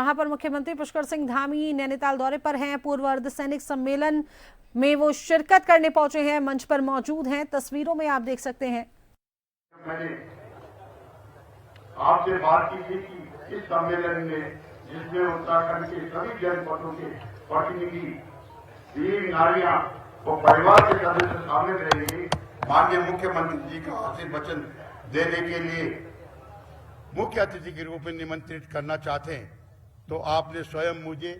यहाँ पर मुख्यमंत्री पुष्कर सिंह धामी नैनीताल दौरे पर हैं। पूर्व अर्धसैनिक सम्मेलन में वो शिरकत करने पहुंचे हैं, मंच पर मौजूद हैं। तस्वीरों में आप देख सकते हैं। मैंने आपसे बात की थी कि इस सम्मेलन में जिसमें उत्तराखंड के सभी जनपदों के प्रतिनिधि वीर नारियां और परिवार के सदस्य शामिल रहेंगे। माननीय मुख्यमंत्री जी का आशीर्वचन देने के लिए मुख्य अतिथि के रूप में निमंत्रित करना चाहते हैं, तो आपने स्वयं मुझे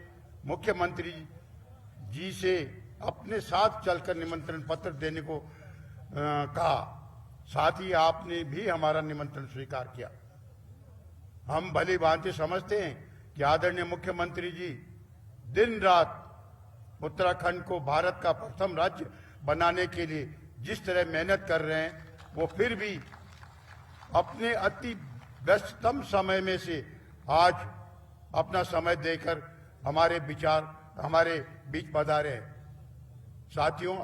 मुख्यमंत्री जी से अपने साथ चलकर निमंत्रण पत्र देने को कहा। साथ ही आपने भी हमारा निमंत्रण स्वीकार किया। हम भली भांति समझते हैं कि आदरणीय मुख्यमंत्री जी दिन रात उत्तराखंड को भारत का प्रथम राज्य बनाने के लिए जिस तरह मेहनत कर रहे हैं, वो फिर भी अपने अति व्यस्ततम समय में से आज अपना समय देकर हमारे विचार हमारे बीच पधारे हैं। साथियों,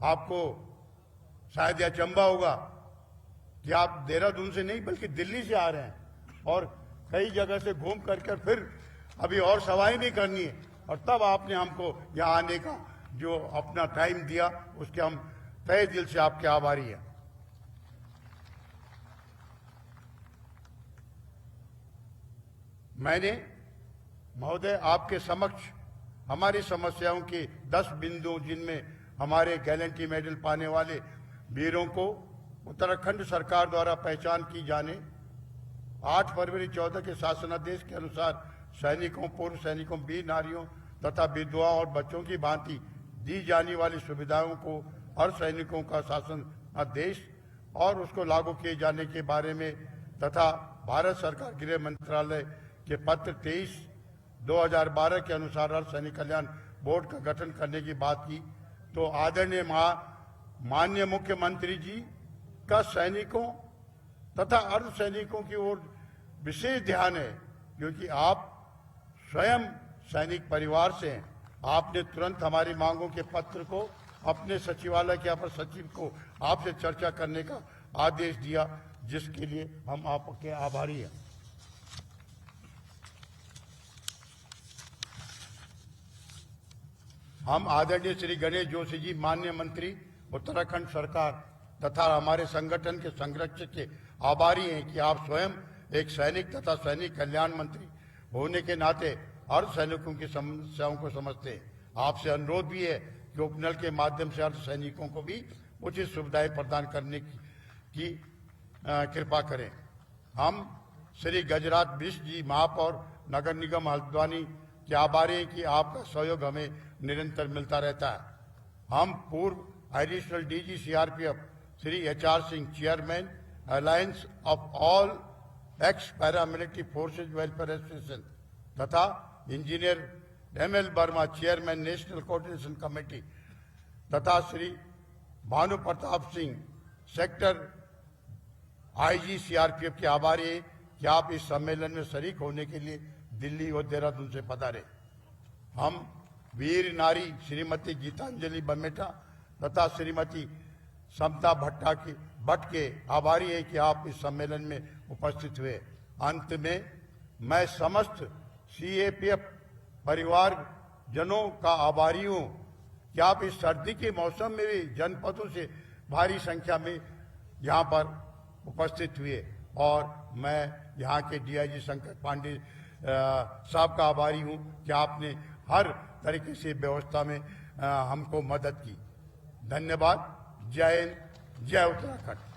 आपको शायद यह अचंभा होगा कि आप देहरादून से नहीं बल्कि दिल्ली से आ रहे हैं और कई जगह से घूम कर फिर अभी और सवाई भी करनी है, और तब आपने हमको यहाँ आने का जो अपना टाइम दिया, उसके हम तहे दिल से आपके आभारी हैं। मैंने महोदय आपके समक्ष हमारी समस्याओं के 10 बिंदु, जिनमें हमारे गैलेंट्री मेडल पाने वाले वीरों को उत्तराखंड सरकार द्वारा पहचान की जाने, 8 फरवरी 14 के शासनादेश के अनुसार सैनिकों, पूर्व सैनिकों, वीर नारियों तथा विधवाओं और बच्चों की भांति दी जाने वाली सुविधाओं को हर सैनिकों का शासन आदेश और उसको लागू किए जाने के बारे में तथा भारत सरकार गृह मंत्रालय के पत्र 23/2012 के अनुसार हर सैनिक कल्याण बोर्ड का गठन करने की बात की, तो आदरणीय माननीय मुख्यमंत्री जी का सैनिकों तथा अर्धसैनिकों की ओर विशेष ध्यान है, क्योंकि आप स्वयं सैनिक परिवार से हैं। आपने तुरंत हमारी मांगों के पत्र को अपने सचिवालय के अपर सचिव को आपसे चर्चा करने का आदेश दिया, जिसके लिए हम आपके आभारी हैं। हम आदरणीय श्री गणेश जोशी जी, माननीय मंत्री उत्तराखंड सरकार तथा हमारे संगठन के संरक्षक के आभारी हैं कि आप स्वयं एक सैनिक तथा सैनिक कल्याण मंत्री होने के नाते अर्ध सैनिकों की समस्याओं को समझते हैं। आपसे अनुरोध भी है कि उपनल के माध्यम से अर्ध सैनिकों को भी उचित सुविधाएं प्रदान करने की कृपा करें। हम श्री गजराज बिष्ट जी, महापौर नगर निगम हल्द्वानी के आभारी हैं कि आपका सहयोग हमें निरंतर मिलता रहता है। हम पूर्व additional DG CRPF Shri HR Singh, chairman alliance of all ex paramilitary forces welfare association तथा engineer ML Verma, chairman national coordination committee तथा Shri Bhanu Pratap Singh, sector IG CRPF के आभारी हैं कि आप इस सम्मेलन में शरीक होने के लिए दिल्ली और देहरादून से पधारे। हम वीर नारी श्रीमती गीतांजलि बमेटा तथा श्रीमती समता भट्ट के आभारी है कि आप इस सम्मेलन में उपस्थित हुए। अंत में मैं समस्त CAPF परिवार जनों का आभारी हूँ कि आप इस सर्दी के मौसम में भी जनपदों से भारी संख्या में यहाँ पर उपस्थित हुए, और मैं यहाँ के DIG शंकर पांडे साहब का आभारी हूँ कि आपने हर तरीके से व्यवस्था में हमको मदद की। धन्यवाद। जय हिंद, जय उत्तराखंड।